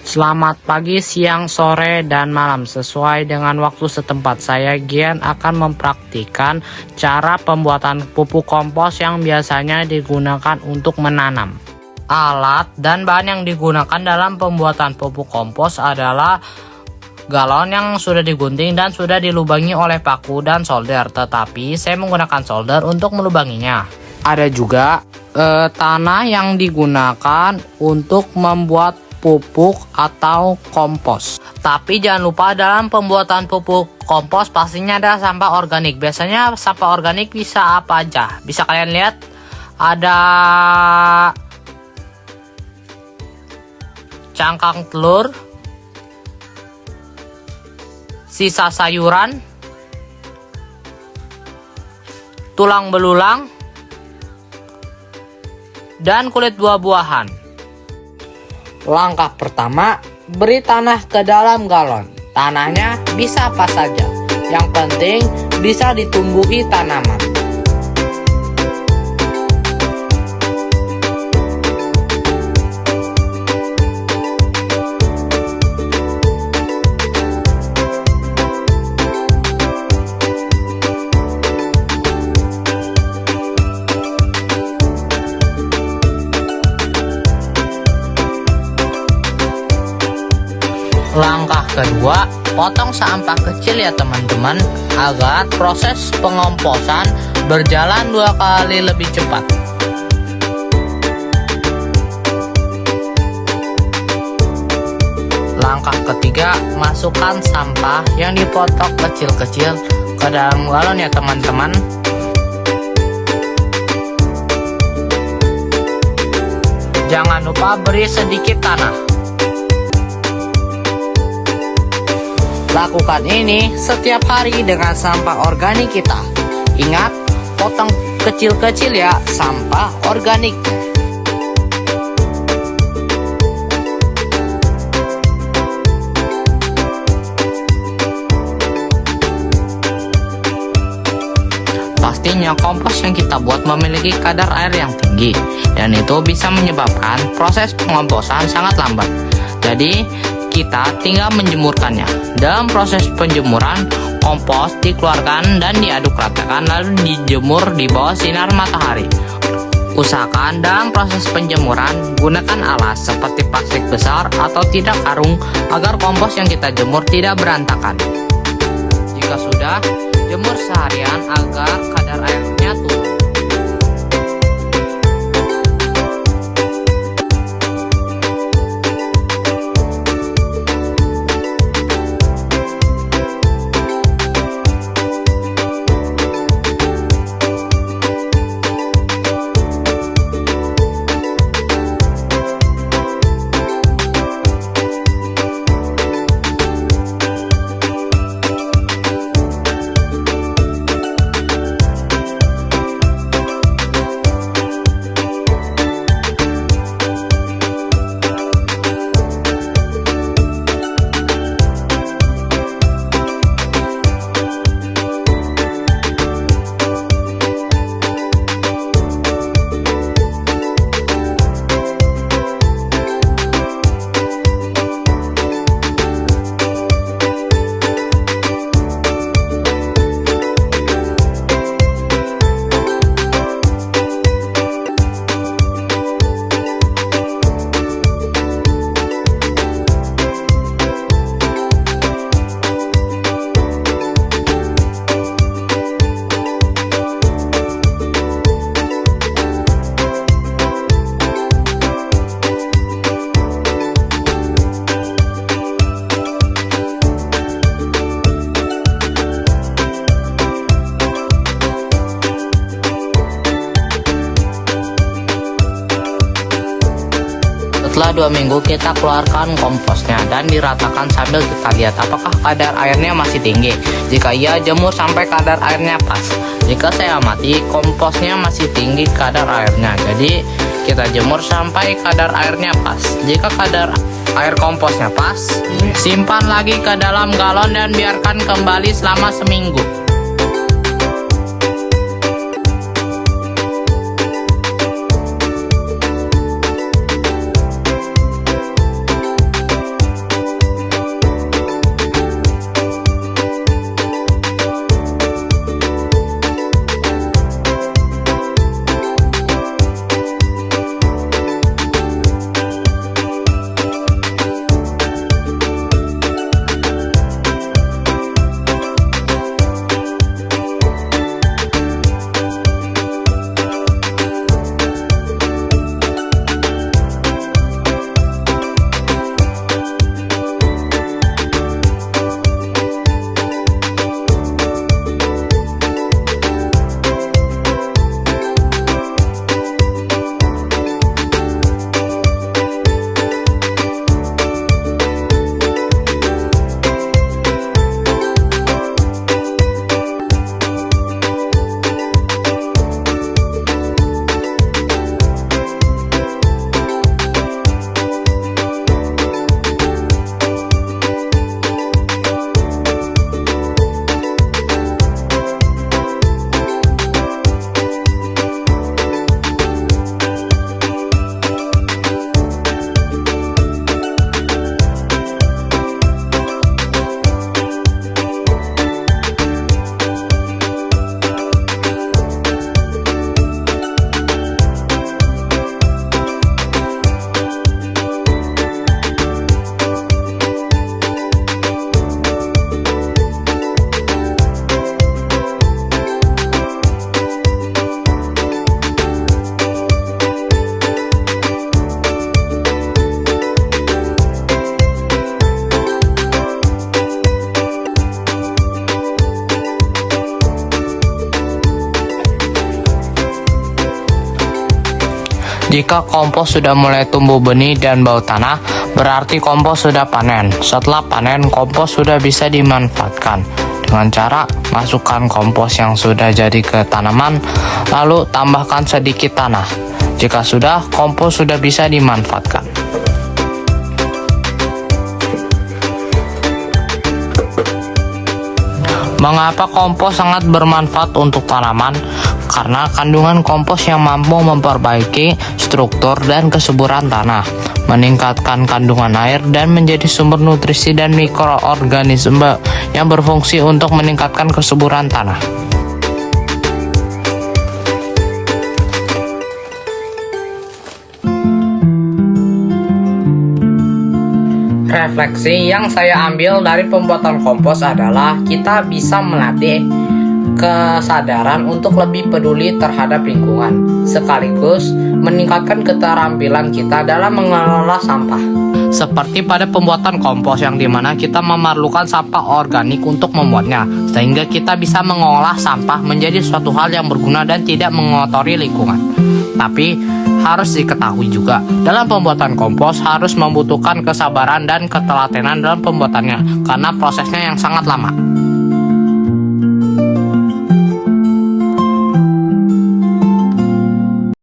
Selamat pagi, siang, sore, dan malam. Sesuai dengan waktu setempat, saya Gian akan mempraktikkan cara pembuatan pupuk kompos yang biasanya digunakan untuk menanam. Alat dan bahan yang digunakan dalam pembuatan pupuk kompos adalah galon yang sudah digunting dan sudah dilubangi oleh paku dan solder, tetapi saya menggunakan solder untuk melubanginya. Ada juga tanah yang digunakan untuk membuat pupuk atau kompos. Tapi jangan lupa dalam pembuatan pupuk kompos pastinya ada sampah organik. Biasanya sampah organik bisa apa aja? Bisa kalian lihat ada cangkang telur, sisa sayuran, tulang belulang, dan kulit buah-buahan. Langkah pertama, beri tanah ke dalam galon. Tanahnya bisa apa saja, yang penting bisa ditumbuhi tanaman. Langkah kedua, potong sampah kecil ya teman-teman, agar proses pengomposan berjalan 2 kali lebih cepat. Langkah ketiga, masukkan sampah yang dipotong kecil-kecil ke dalam galon ya teman-teman. Jangan lupa beri sedikit tanah. Lakukan ini setiap hari dengan sampah organik kita. Ingat, potong kecil-kecil ya sampah organik. Pastinya kompos yang kita buat memiliki kadar air yang tinggi, dan itu bisa menyebabkan proses pengomposan sangat lambat. Jadi kita tinggal menjemurkannya. Dalam proses penjemuran, kompos dikeluarkan dan diaduk ratakan lalu dijemur di bawah sinar matahari. Usahakan dalam proses penjemuran gunakan alas seperti plastik besar atau tidak karung agar kompos yang kita jemur tidak berantakan. Jika sudah, jemur seharian agar kadar airnya turun. Setelah 2 minggu kita keluarkan komposnya dan diratakan sambil kita lihat apakah kadar airnya masih tinggi. Jika iya, jemur sampai kadar airnya pas. Jika saya amati komposnya masih tinggi kadar airnya, jadi kita jemur sampai kadar airnya pas. Jika kadar air komposnya pas, simpan lagi ke dalam galon dan biarkan kembali selama seminggu. Jika kompos sudah mulai tumbuh benih dan bau tanah, berarti kompos sudah panen. Setelah panen, kompos sudah bisa dimanfaatkan. Dengan cara masukkan kompos yang sudah jadi ke tanaman, lalu tambahkan sedikit tanah. Jika sudah, kompos sudah bisa dimanfaatkan. Mengapa kompos sangat bermanfaat untuk tanaman? Karena kandungan kompos yang mampu memperbaiki struktur dan kesuburan tanah, meningkatkan kandungan air, dan menjadi sumber nutrisi dan mikroorganisme yang berfungsi untuk meningkatkan kesuburan tanah. Refleksi yang saya ambil dari pembuatan kompos adalah kita bisa melatih kesadaran untuk lebih peduli terhadap lingkungan, sekaligus meningkatkan keterampilan kita dalam mengelola sampah. Seperti pada pembuatan kompos yang dimana kita memerlukan sampah organik untuk membuatnya, sehingga kita bisa mengolah sampah menjadi suatu hal yang berguna dan tidak mengotori lingkungan. Tapi harus diketahui juga, dalam pembuatan kompos harus membutuhkan kesabaran dan ketelatenan dalam pembuatannya, karena prosesnya yang sangat lama.